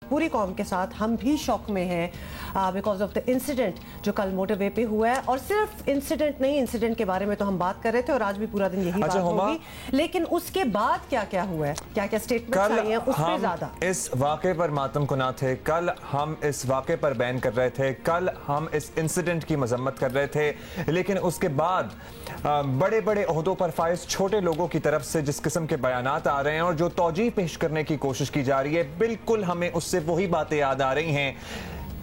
पूरी कौम के साथ हम भी शॉक में हैं बिकॉज ऑफ द इंसिडेंट जो कल मोटरवे पे हुआ है। और सिर्फ इंसिडेंट नहीं, इंसिडेंट के बारे में तो हम बात कर रहे थे और आज भी पूरा दिन यही बात होगी, लेकिन उसके बाद क्या क्या हुआ है, क्या क्या स्टेटमेंट्स आई हैं, उस पे ज्यादा इस वाक़े पर मातम कुना थे, कल हम इस वाक़े पर बैन कर रहे थे, कल हम इस इंसिडेंट की मजम्मत कर रहे थे, लेकिन उसके बाद बड़े बड़े ओहदों पर फाइज छोटे लोगों की तरफ से जिस किस्म के बयानात आ रहे हैं और जो तौजीह पेश करने की कोशिश की जा रही है, बिल्कुल हमें उससे वही बातें याद आ रही हैं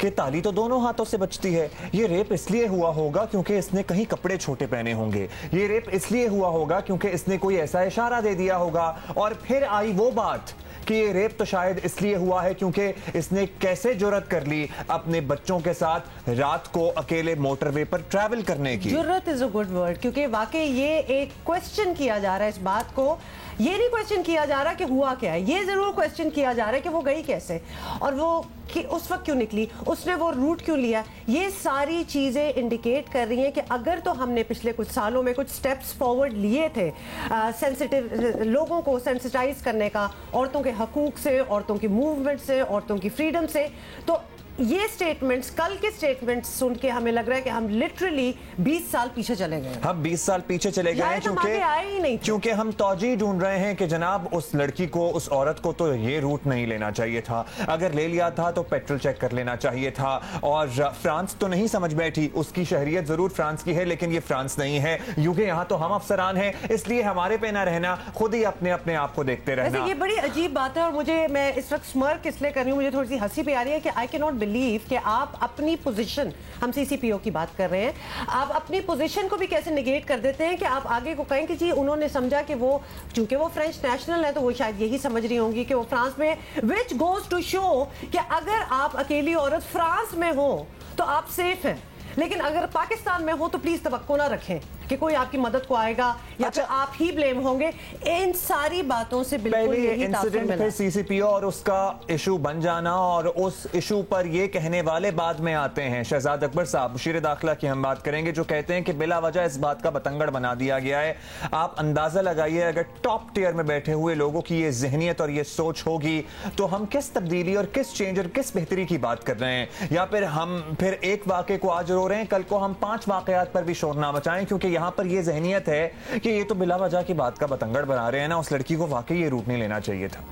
कि ताली तो दोनों हाथों से बचती है। ये रेप इसलिए हुआ होगा क्योंकि इसने कहीं कपड़े छोटे पहने होंगे, ये रेप इसलिए हुआ होगा क्योंकि इसने कोई ऐसा इशारा दे दिया होगा, और फिर आई वो बात कि ये रेप तो शायद इसलिए हुआ है क्योंकि इसने कैसे जुर्रत कर ली अपने बच्चों के साथ रात को अकेले मोटरवे पर ट्रैवल करने की। जुर्रत इज अ गुड वर्ड, क्योंकि वाकई ये एक क्वेश्चन किया जा रहा है इस बात को। ये नहीं क्वेश्चन किया जा रहा कि हुआ क्या है, ये जरूर क्वेश्चन किया जा रहा है कि वो गई कैसे और वो कि उस वक्त क्यों निकली, उसने वो रूट क्यों लिया। ये सारी चीज़ें इंडिकेट कर रही हैं कि अगर तो हमने पिछले कुछ सालों में कुछ स्टेप्स फॉरवर्ड लिए थे सेंसिटिव लोगों को सेंसिटाइज करने का, औरतों के हकूक से, औरतों की मूवमेंट से, औरतों की फ्रीडम से, तो ये स्टेटमेंट्स, कल के स्टेटमेंट्स सुन के हमें लग रहा है कि हम लिटरली 20 साल पीछे चले गए। हम 20 साल पीछे चले गए हैं क्योंकि हम तौजीह ढूंढ रहे हैं कि जनाब उस लड़की को, उस औरत को तो ये रूट नहीं लेना चाहिए था, अगर ले लिया था तो पेट्रोल चेक कर लेना चाहिए था। और फ्रांस तो नहीं समझ बैठी, उसकी शहरियत जरूर फ्रांस की है लेकिन ये फ्रांस नहीं है, यूके यहाँ तो हम अफसरान हैं, इसलिए हमारे पे ना रहना, खुद ही अपने अपने आप को देखते रहना। ये बड़ी अजीब बात है और मैं इस वक्त स्मर्क इसलिए कर रही हूँ, मुझे थोड़ी सी हंसी भी आ रही है कि आई कैन नॉट बिलीव कि आप अपनी पोजीशन, हम सीसीपीओ की बात कर रहे हैं, आप अपनी पोजीशन को भी कैसे निगेट कर देते हैं कि आप आगे को कहें कि जी उन्होंने समझा कि वो, चूंकि वो फ्रेंच नेशनल है तो वो शायद यही समझ रही होंगी कि वो फ्रांस में, विच गोज टू शो कि अगर आप अकेली औरत फ्रांस में हो तो आप सेफ हैं, लेकिन अगर पाकिस्तान में हो तो प्लीज तवक्को ना रखें कि कोई आपकी मदद को आएगा या फिर आप ही ब्लेम होंगे। इन सारी बातों से बिल्कुल यही इंसिडेंट पे सीसीपीओ और उसका इशू बन जाना और उस इशू पर ये कहने वाले बाद में आते हैं शहजाद अकबर साहब, मुशीर दाखिला की हम बात करेंगे, जो कहते हैं कि बिला वजह इस बात का बतंगड़ बना दिया गया है। आप अंदाजा लगाइए अगर टॉप टियर में बैठे हुए लोगों की ये जहनियत और ये सोच होगी तो हम किस तब्दीली और किस चेंज और किस बेहतरी की बात कर रहे हैं, या फिर हम फिर एक वाक़े को आज रो रहे हैं, कल को हम 5 वाक़यात पर भी शोर ना मचाएं, क्योंकि यहाँ पर ये जहनियत है कि ये तो बिला वजह की बात का बतंगड़ बना रहे हैं ना, उस लड़की को वाकई ये रूट नहीं लेना चाहिए था।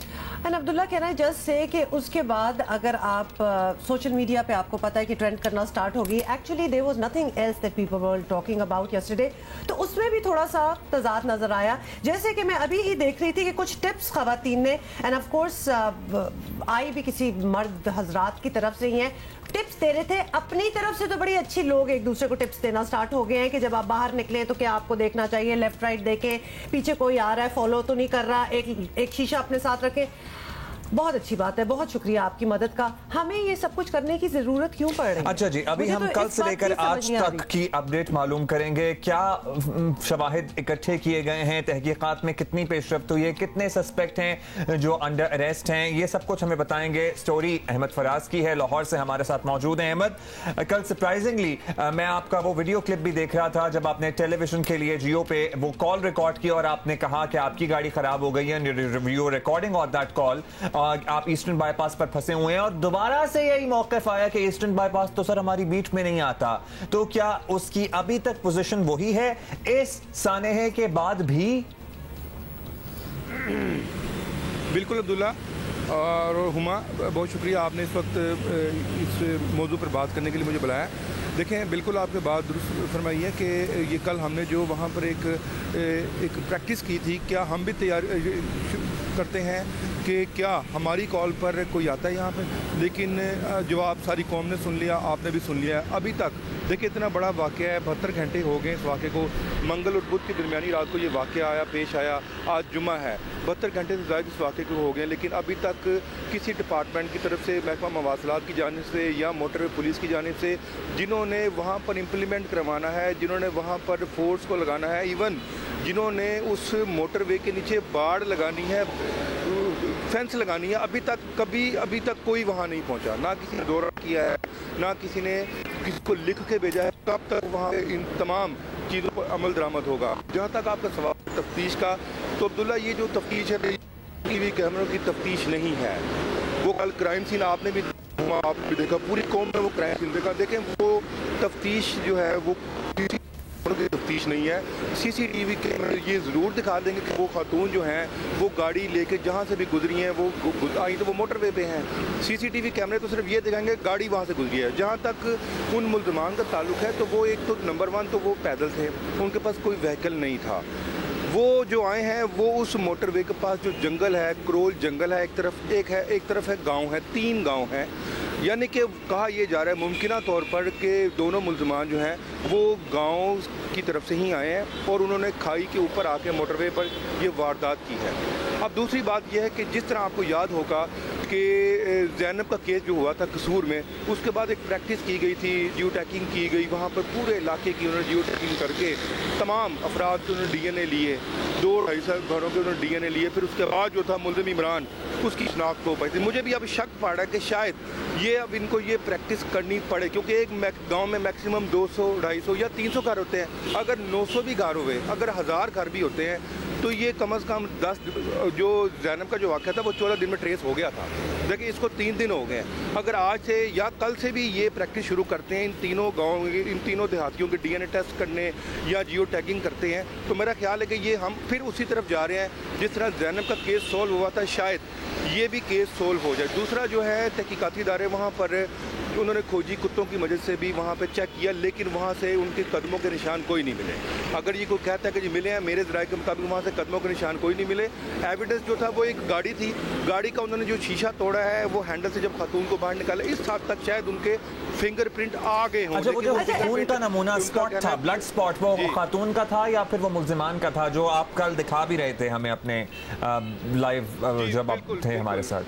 एंड अब्दुल्ला कहना है जस्ट से कि उसके बाद अगर आप सोशल मीडिया पे आपको पता है कि ट्रेंड करना स्टार्ट होगी, actually there was nothing else that people were talking about yesterday, तो उसमें भी थोड़ा सा तजाद नजर आया। जैसे कि मैं अभी ही देख रही थी कि कुछ टिप्स खवातीन ने, एंड ऑफ कोर्स आई भी किसी मर्द हजरात की तरफ से ही हैं, टिप्स दे रहे थे अपनी तरफ से, तो बड़ी अच्छी लोग एक दूसरे को टिप्स देना स्टार्ट हो गए हैं कि जब आप बाहर निकले तो क्या आपको देखना चाहिए, लेफ्ट राइट देखें, पीछे कोई आ रहा है फॉलो तो नहीं कर रहा, एक शीशा अपने साथ रखें। बहुत अच्छी बात है, बहुत शुक्रिया आपकी मदद का। हमें ये सब कुछ करने की जरूरत क्यों पड़ रही है? अच्छा जी, अभी हम कल से लेकर आज तक की अपडेट मालूम करेंगे, क्या शवाहिद इकट्ठे किए गए हैं, तहकीकात में कितनी पेशरफ्त हुई है, कितने सस्पेक्ट हैं जो अंडर अरेस्ट हैं, ये सब कुछ हमें बताएंगे। स्टोरी अहमद फराज की है, लाहौर से हमारे साथ मौजूद हैं। अहमद, कल सरप्राइजिंगली मैं आपका वो वीडियो क्लिप भी देख रहा था जब आपने टेलीविजन के लिए जियो पे वो कॉल रिकॉर्ड की और आपने कहा कि आपकी गाड़ी खराब हो गई है, रिकॉर्डिंग ऑफ दैट कॉल, आप ईस्टर्न बाईपास पर फंसे हुए हैं और दोबारा से यही मौक़िफ़ आया कि ईस्टर्न बाईपास तो सर हमारी बीट में नहीं आता, तो क्या उसकी अभी तक पोजीशन वही है इस सानेहे के बाद भी? बिल्कुल अब्दुल्ला और हुमा, बहुत शुक्रिया आपने इस वक्त इस मौजू पर बात करने के लिए मुझे बुलाया। देखें, बिल्कुल आपके बात दुरुस्त फरमाई है कि ये कल हमने जो वहाँ पर एक प्रैक्टिस की थी, क्या हम भी तैयारी करते हैं कि क्या हमारी कॉल पर कोई आता है यहाँ पे, लेकिन जवाब सारी कौम ने सुन लिया, आपने भी सुन लिया। अभी तक देखिए इतना बड़ा वाक़या है, 72 घंटे हो गए इस वाक़े को, मंगल और बुध की दरमियानी रात को ये वाक़या आया, पेश आया, आज जुमा है, 72 घंटे से ज़्यादा इस वाक़े को हो गए, लेकिन अभी तक किसी डिपार्टमेंट की तरफ से, महकमा मवासलात की जानिब से या मोटरवे पुलिस की जानिब से, जिन्होंने वहाँ पर इम्प्लीमेंट करवाना है, जिन्होंने वहाँ पर फोर्स को लगाना है, इवन जिन्होंने उस मोटरवे के नीचे बाड़ लगानी है, फेंस लगानी है, अभी तक कोई वहाँ नहीं पहुँचा, ना किसी ने दौरा किया है, ना किसी ने किसी को लिख के भेजा है। कब तक वहाँ इन तमाम चीज़ों पर अमल दरामद होगा? जहाँ तक आपका सवाल तफ्तीश का, तो अब्दुल्ला ये जो तफ्तीश है टीवी कैमरों की तफ्तीश नहीं है, वो कल क्राइम सीन आपने भी देखा, पूरी कौम में वो क्राइम सीन देखा। देखें वो तफ्तीश जो है वो की तफ्तीश नहीं है। CCTV कैमरे ये ज़रूर दिखा देंगे कि वो खातून जो हैं वो गाड़ी लेके जहाँ से भी गुजरी हैं, वो आई तो वो मोटरवे पे हैं। CCTV कैमरे तो सिर्फ ये दिखाएंगे गाड़ी वहाँ से गुजरी है। जहाँ तक उन मुल्ज़मान का ताल्लुक है तो वो एक तो नंबर 1 तो वो पैदल थे, उनके पास कोई व्हीकल नहीं था। वो जो आए हैं वो उस मोटरवे के पास जो जंगल है, क्रोल जंगल है, एक तरफ है गांव है, 3 गांव हैं। यानी कि कहा यह जा रहा है मुमकिना तौर पर कि दोनों मुल्ज़मान जो हैं वो गांव की तरफ से ही आए हैं और उन्होंने खाई के ऊपर आके मोटरवे पर ये वारदात की है। अब दूसरी बात यह है कि जिस तरह आपको याद होगा कि ज़ैनब का केस जो हुआ था कसूर में, उसके बाद एक प्रैक्टिस की गई थी, जियो टैगिंग की गई, वहाँ पर पूरे इलाके की उन्होंने जियो टैगिंग करके तमाम अफराद के उन्होंने DNA लिए, 2-2.5 घरों के उन्होंने DNA लिए। फिर उसके बाद जो था मुल्ज़िम इमरान, उसकी शनाख्त हो पाई थी। मुझे भी अब शक पड़ रहा है कि शायद ये अब इनको ये प्रैक्टिस करनी पड़े, क्योंकि एक गांव में मैक्सिमम 200, 250 या 300 घर होते हैं। अगर 900 भी घर हुए, अगर 1000 घर भी होते हैं तो ये कम से कम 10, जो ज़ैनब का जो वाक़या था वो 14 दिन में ट्रेस हो गया था। देखिए इसको 3 दिन हो गए हैं। अगर आज से या कल से भी ये प्रैक्टिस शुरू करते हैं, इन तीनों गाँव इन तीनों देहातियों के DNA टेस्ट करने या जियो टैगिंग करते हैं, तो मेरा ख्याल है कि ये हम फिर उसी तरफ जा रहे हैं जिस तरह ज़ैनब का केस सोल्व हुआ था, शायद ये भी केस सोल्व हो जाए। दूसरा जो है तहकीकाती इदारे वहाँ पर उन्होंने खोजी, कुत्तों की मदद से भी वहाँ पे चेक किया, लेकिन वहाँ से उनके कदमों के निशान कोई नहीं मिले। अगर ये कोई कहता है कि जी मिले हैं, मेरे ज़राए के मुताबिक वहाँ से कदमों के निशान कोई नहीं मिले। एविडेंस जो था वो एक गाड़ी थी, गाड़ी का उन्होंने जो शीशा तोड़ा है वो हैंडल से जब खातून को बाहर निकाला, इस हद तक शायद उनके फिंगरप्रिंट आ गए हों। अच्छा, वो जो खून का नमूना स्पॉट था, ब्लड स्पॉट, वो खातून का था या फिर वो मुल्ज़िमान का था, जो आप कल दिखा भी रहे थे हमें अपने लाइव जब आप थे हमारे साथ?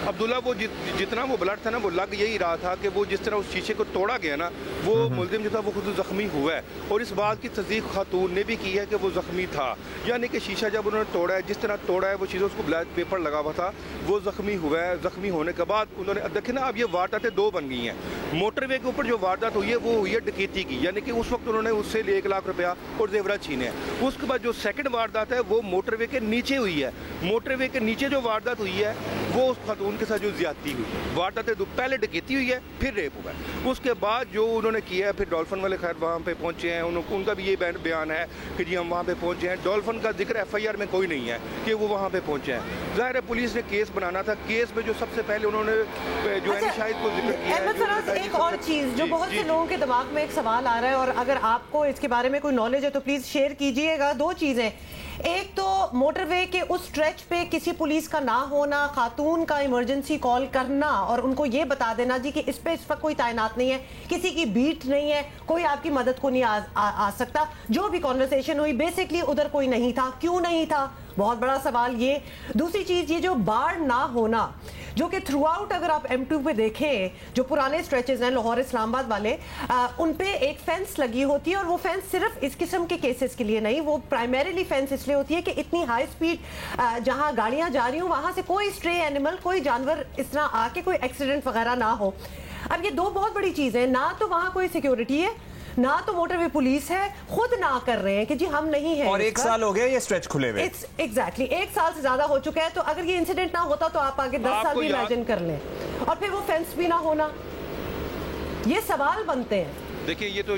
अब्दुल्ला वो जितना वो ब्लड था ना, वो लग यही रहा था कि वो जिस तरह उस शीशे को तोड़ा गया ना, वो मुल्ज़िम जो था वो खुद ज़ख्मी हुआ है। और इस बात की तस्दीक खातून ने भी की है कि वो ज़ख्मी था, यानी कि शीशा जब उन्होंने तोड़ा है, जिस तरह तोड़ा है वो शीशा, उसको ब्लैक पेपर लगा हुआ था, वो ज़ख्मी हुआ है। ज़ख्मी होने के बाद उन्होंने देखिए ना, अब ये वारदातें 2 बन गई हैं। मोटरवे के ऊपर जो वारदात हुई है वो हुई है डकैती की, यानी कि उस वक्त उन्होंने उससे 1 लाख रुपया और जेवरात छीने हैं। उसके बाद जो सेकंड वारदात है वो मोटरवे के नीचे हुई है। मोटरवे के नीचे जो वारदात हुई है वो उस खातून के साथ जो ज्यादती हुई है, वारदातें पहले डकैती हुई है, फिर रेप हुआ है। उसके बाद जो उन्होंने किया है, फिर डॉल्फिन वाले खैर वहाँ पे पहुँचे हैं, उनका भी ये बयान है कि जी हम वहाँ पे पहुँचे हैं। डॉल्फिन का जिक्र FIR में कोई नहीं है कि वो वहाँ पे पहुँचे हैं। जाहिर है पुलिस ने केस बनाना था, केस में जो सबसे पहले उन्होंने जो है शाहिद को जिक्र किया है। एक और चीज जो बहुत से लोगों के दिमाग में एक सवाल आ रहा है, और अगर आपको इसके बारे में कोई नॉलेज है तो प्लीज शेयर कीजिएगा। 2 चीजें, एक तो मोटरवे के उस स्ट्रेच पे किसी पुलिस का ना होना, खातून का इमरजेंसी कॉल करना और उनको ये बता देना जी कि इस पे इस वक्त कोई तैनात नहीं है, किसी की बीट नहीं है, कोई आपकी मदद को नहीं आ सकता। जो भी कॉन्वर्सेशन हुई बेसिकली उधर कोई नहीं था। क्यों नहीं था, बहुत बड़ा सवाल ये। दूसरी चीज, ये जो बाढ़ ना होना, जो कि थ्रू आउट अगर आप M2 पे देखें, जो पुराने स्ट्रेचेस हैं लाहौर इस्लामाबाद वाले, उन पे एक फेंस लगी होती है, और वो फेंस सिर्फ इस किस्म के केसेस के लिए नहीं, वो प्राइमरीली फेंस इसलिए होती है कि इतनी हाई स्पीड जहां गाड़ियां जा रही हो वहां से कोई स्ट्रे एनिमल, कोई जानवर इस तरह आके कोई एक्सीडेंट वगैरह ना हो। अब ये 2 बहुत बड़ी चीज है, ना तो वहां कोई सिक्योरिटी है, ना तो मोटरवे पुलिस है, खुद ना कर रहे हैं कि जी हम नहीं हैं। और 1 साल हो गया ये स्ट्रेच खुले हुए। एग्जैक्टली 1 साल से ज्यादा हो चुका है। तो अगर ये इंसिडेंट ना होता तो आप आगे 10 साल भी इमेजिन कर लें, और फिर वो फेंस भी ना होना, ये सवाल बनते हैं। देखिए ये तो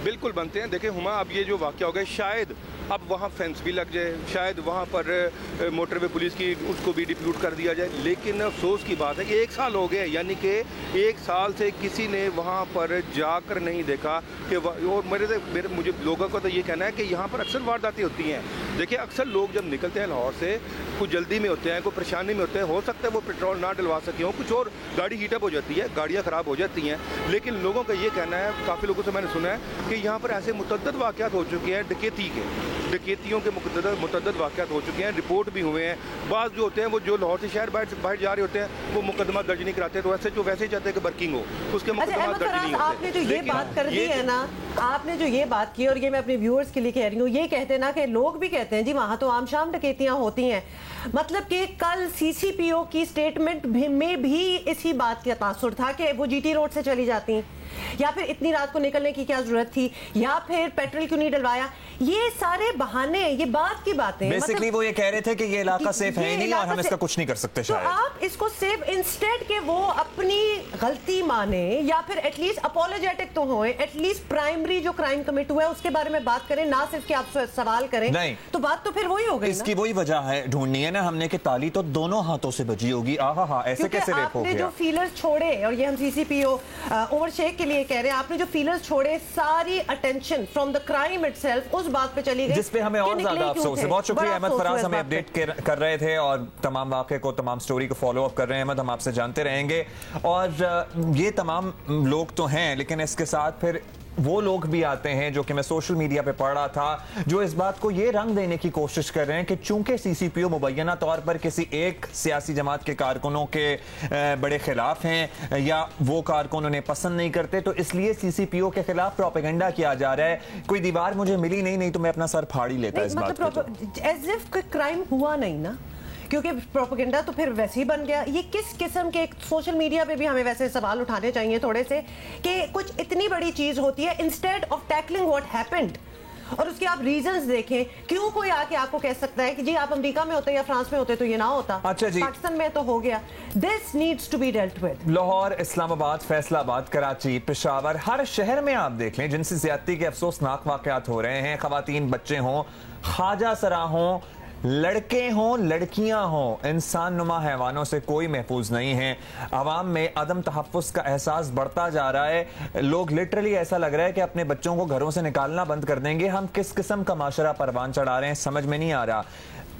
बिल्कुल बनते हैं। देखिए हुमा, अब ये जो वाक़या हो गया, शायद अब वहाँ फेंस भी लग जाए, शायद वहाँ पर मोटरवे पुलिस की उसको भी डिप्यूट कर दिया जाए, लेकिन अफसोस की बात है कि 1 साल हो गए, यानी कि 1 साल से किसी ने वहाँ पर जाकर नहीं देखा कि और मुझे लोगों का तो ये कहना है कि यहाँ पर अक्सर वारदातें होती हैं। देखिए अक्सर लोग जब निकलते हैं लाहौर से, कुछ जल्दी में होते हैं, कोई परेशानी में होते हैं, हो सकता है वो पेट्रोल ना डलवा सके हों, कुछ और गाड़ी हीटअप हो जाती है, गाड़ियाँ ख़राब हो जाती हैं। लेकिन लोगों का ये कहना है, काफ़ी लोगों से मैंने सुना है कि यहाँ पर ऐसे मुतअद्दिद वाक़यात हो चुके हैं, डकैतियों के मुतअद्दिद वाक़यात हो चुके हैं, रिपोर्ट भी हुए हैं। बाज़ जो होते हैं वो जो लाहौर से शहर बाहर जा रहे होते हैं, वो मुकदमा दर्ज नहीं कराते, तो वैसे जो वैसे ही चाहते हैं कि वर्किंग हो, उसके मुकदमा दर्ज नहीं होते। आपने जो ये बात कर दी है ना, आपने जो ये बात की, और ये मैं अपने व्यूअर्स के लिए कह रही हूँ, ये कहते हैं ना कि लोग भी कहते हैं जी वहाँ तो आम शाम डकैतियाँ होती हैं। मतलब कि कल CCPO की स्टेटमेंट में भी इसी बात का तासुर था कि वो GT रोड से चली जाती हैं। या फिर इतनी रात को निकलने की क्या जरूरत थी, या फिर पेट्रोल क्यों नहीं डलवाया, ये सारे बहाने, ये बात की बातें। बेसिकली वो ये कह रहे थे कि ये इलाका सेफ है नहीं और हम इसका कुछ नहीं कर सकते शायद। तो आप इसको सेफ इंस्टेड के वो अपनी गलती माने या फिर एटलीस्ट अपोलोजेटिक तो होए, एटलीस्ट प्राइमरी जो क्राइम कमिट हुआ है उसके बारे में बात करें, ना सिर्फ कि आप सवाल करें। नहीं तो बात तो फिर वही हो गई। इसकी वही वजह है ढूंढनी है ना हमने कि ताली तो दोनों हाथों से बजी होगी। आहा ऐसे कैसे रेप हो गया? जो फीलर्स छोड़े, और ये हम सीसीपीओ उमर शेख के लिए कह रहे हैं, आपने जो फीलर्स छोड़े, सारी attention from the crime itself उस बात पे चली गई जिस पे हमें और ज्यादा अफसोस है। बहुत शुक्रिया अहमद फराज, हमें अपडेट कर रहे थे और तमाम वाक़े को, तमाम स्टोरी को फॉलो अप कर रहे हैं। अहमद, हम आपसे जानते रहेंगे। और ये तमाम लोग तो हैं, लेकिन इसके साथ फिर वो लोग भी आते हैं जो कि मैं सोशल मीडिया पे पढ़ रहा था, जो इस बात को ये रंग देने की कोशिश कर रहे हैं कि चूंकि सीसीपीओ मुबैना तौर पर किसी एक सियासी जमात के कारकुनों के बड़े खिलाफ हैं या वो कारकुन उन्हें पसंद नहीं करते, तो इसलिए सीसीपीओ के खिलाफ प्रोपेगेंडा किया जा रहा है। कोई दीवार मुझे मिली नहीं तो मैं अपना सर फाड़ ही लेता इस बात पे। एज इफ क्राइम हुआ नहीं ना, क्योंकि प्रोपेगेंडा तो फिर वैसे ही बन गया। ये किस किस्म के, सोशल मीडिया पे भी हमें वैसे सवाल उठाने चाहिए थोड़े से कि कुछ इतनी बड़ी चीज होती है, instead of tackling what happened और उसके आप रीजंस देखें। क्यों कोई आके आपको कह सकता है कि जी आप अमेरिका में होते या फ्रांस में होते तो ये ना होता, अच्छा जी, पाकिस्तान में तो हो गया। This needs to be dealt with. Lahore, Islamabad, Faisalabad, Karachi, Peshawar, हर शहर में आप देख लें जिनसे ज्यादती के अफसोसनाक वाकयात हो रहे हैं। खवातीन, बच्चे हों, ख्वाजा सरा हों, लड़के हों, लड़कियां हों, इंसान नुमा हैवानों से कोई महफूज नहीं है। अवाम में अदम तहफ़्फ़ुज़ का एहसास बढ़ता जा रहा है। लोग लिटरली ऐसा लग रहा है कि अपने बच्चों को घरों से निकालना बंद कर देंगे। हम किस किस्म का माशरा परवान चढ़ा रहे हैं समझ में नहीं आ रहा।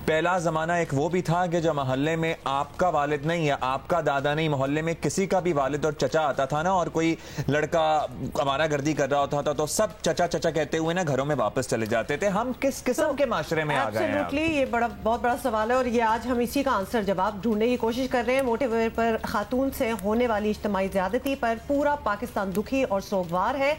पहला ज़माना एक वो भी था कि जब मोहल्ले में आपका वालिद नहीं या आपका दादा नहीं, मोहल्ले में किसी का भी वालिद और चचा आता था ना और कोई लड़का हमारा गर्दी कर रहा होता था तो सब चचा चचा कहते हुए ना घरों में वापस चले जाते थे। हम किस किस्म के माशरे में आ गए हैं? ये बहुत बड़ा सवाल है और ये आज हम इसी का आंसर जवाब ढूंढने की कोशिश कर रहे हैं। मोटे तौर पर खातून से होने वाली इज्तिमाई ज़्यादती पर पूरा पाकिस्तान दुखी और सोगवार है।